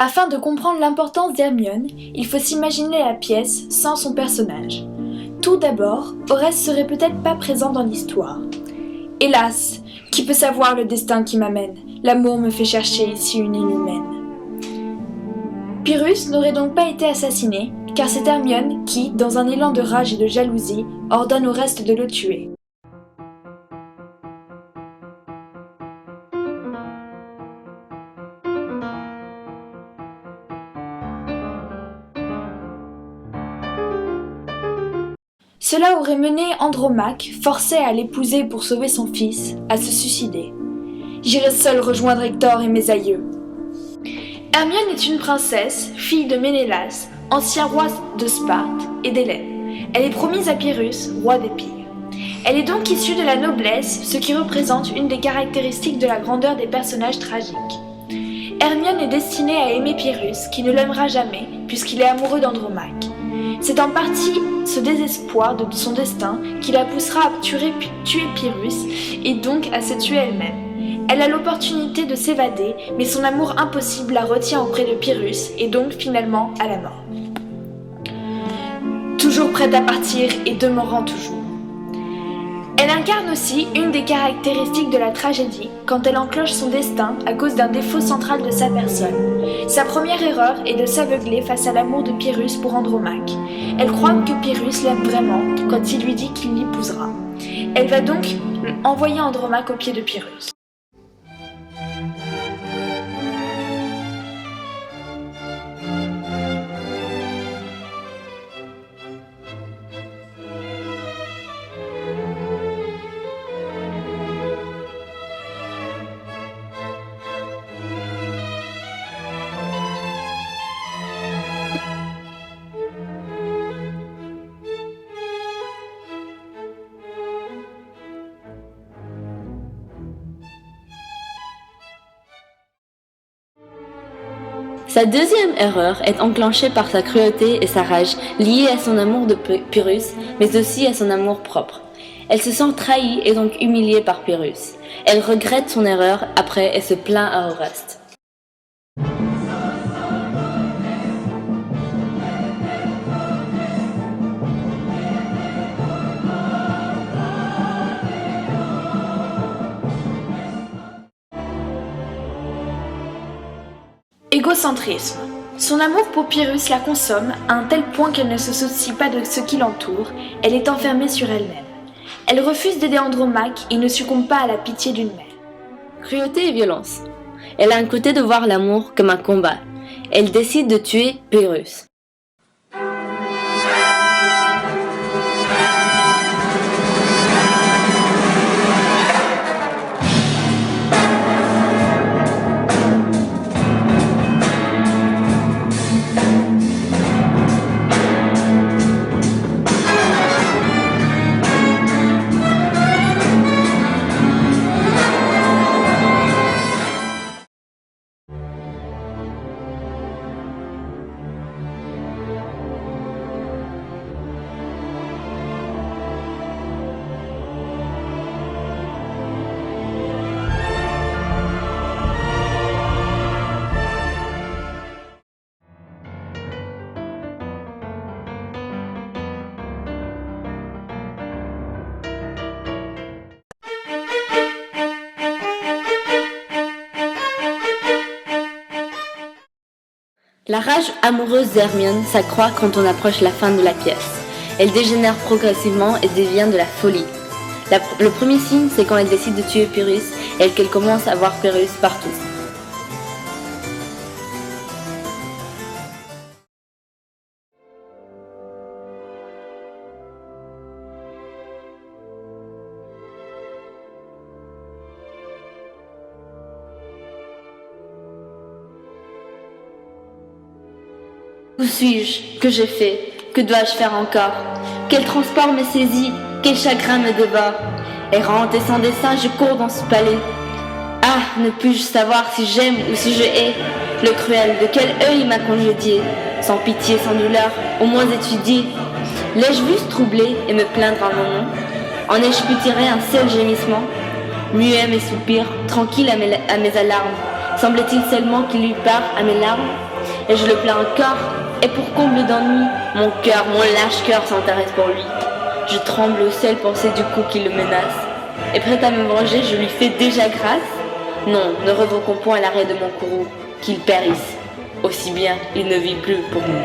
Afin de comprendre l'importance d'Hermione, il faut s'imaginer la pièce sans son personnage. Tout d'abord, Oreste serait peut-être pas présent dans l'histoire. Hélas, qui peut savoir le destin qui m'amène? L'amour me fait chercher ici une île humaine. Pyrrhus n'aurait donc pas été assassiné, car c'est Hermione qui, dans un élan de rage et de jalousie, ordonne Oreste de le tuer. Cela aurait mené Andromaque, forcé à l'épouser pour sauver son fils, à se suicider. J'irai seul rejoindre Hector et mes aïeux. Hermione est une princesse, fille de Ménélas, ancien roi de Sparte et d'Hélène. Elle est promise à Pyrrhus, roi d'Épire. Elle est donc issue de la noblesse, ce qui représente une des caractéristiques de la grandeur des personnages tragiques. Hermione est destinée à aimer Pyrrhus, qui ne l'aimera jamais, puisqu'il est amoureux d'Andromaque. C'est en partie ce désespoir de son destin qui la poussera à tuer Pyrrhus et donc à se tuer elle-même. Elle a l'opportunité de s'évader, mais son amour impossible la retient auprès de Pyrrhus et donc finalement à la mort. Toujours prête à partir et demeurant toujours. Elle incarne aussi une des caractéristiques de la tragédie quand elle enclenche son destin à cause d'un défaut central de sa personne. Sa première erreur est de s'aveugler face à l'amour de Pyrrhus pour Andromaque. Elle croit que Pyrrhus l'aime vraiment quand il lui dit qu'il l'épousera. Elle va donc envoyer Andromaque aux pieds de Pyrrhus. Sa deuxième erreur est enclenchée par sa cruauté et sa rage, liées à son amour de Pyrrhus, mais aussi à son amour propre. Elle se sent trahie et donc humiliée par Pyrrhus. Elle regrette son erreur après et se plaint à Oreste. Égocentrisme. Son amour pour Pyrrhus la consomme à un tel point qu'elle ne se soucie pas de ce qui l'entoure, elle est enfermée sur elle-même. Elle refuse d'aider Andromaque et ne succombe pas à la pitié d'une mère. Cruauté et violence. Elle a un côté de voir l'amour comme un combat. Elle décide de tuer Pyrrhus. La rage amoureuse d'Hermione s'accroît quand on approche la fin de la pièce. Elle dégénère progressivement et devient de la folie. Le premier signe, c'est quand elle décide de tuer Pyrrhus et qu'elle commence à voir Pyrrhus partout. Où suis-je? Que j'ai fait? Que dois-je faire encore? Quel transport me saisit? Quel chagrin me dévore? Errante et sans dessein, je cours dans ce palais. Ah, ne puis-je savoir si j'aime ou si je hais? Le cruel, de quel œil m'a congédié? Sans pitié, sans douleur, au moins étudié. L'ai-je vu se troubler et me plaindre en mon nom? En ai-je pu tirer un seul gémissement? Muet mes soupirs, tranquille à mes alarmes. Semblait-il seulement qu'il lui part à mes larmes? Et je le plains encore, et pour comble d'ennui, mon lâche cœur s'intéresse pour lui. Je tremble aux seules pensées du coup qui le menace, et prête à me venger, je lui fais déjà grâce. Non, ne revoquons point l'arrêt de mon courroux, qu'il périsse, aussi bien il ne vit plus pour nous.